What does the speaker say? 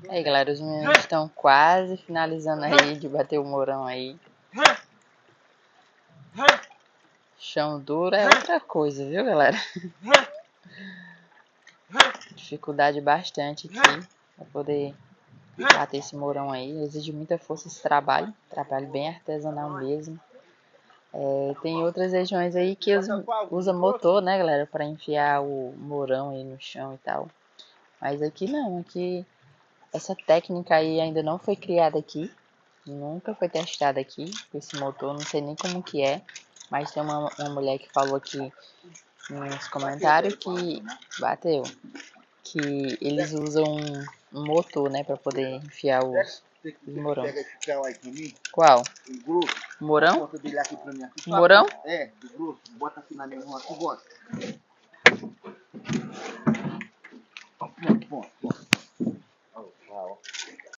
Aí, galera, os meninos estão quase finalizando aí de bater o mourão aí. Chão duro é outra coisa, viu, galera? Dificuldade bastante aqui para poder bater esse mourão aí. Exige muita força esse trabalho. Trabalho bem artesanal mesmo. Tem outras regiões aí que usa motor, né, galera, para enfiar o mourão aí no chão e tal. Mas aqui não, aqui essa técnica aí ainda não foi criada aqui. Nunca foi testada aqui com esse motor, não sei nem como que é. Mas tem uma mulher que falou aqui nos comentários que bateu. Que eles usam um motor, né, para poder enfiar os mourão. Qual? Mourão? Mourão? É, do grosso. Bota aqui na minha mão, tu gosta. Pronto.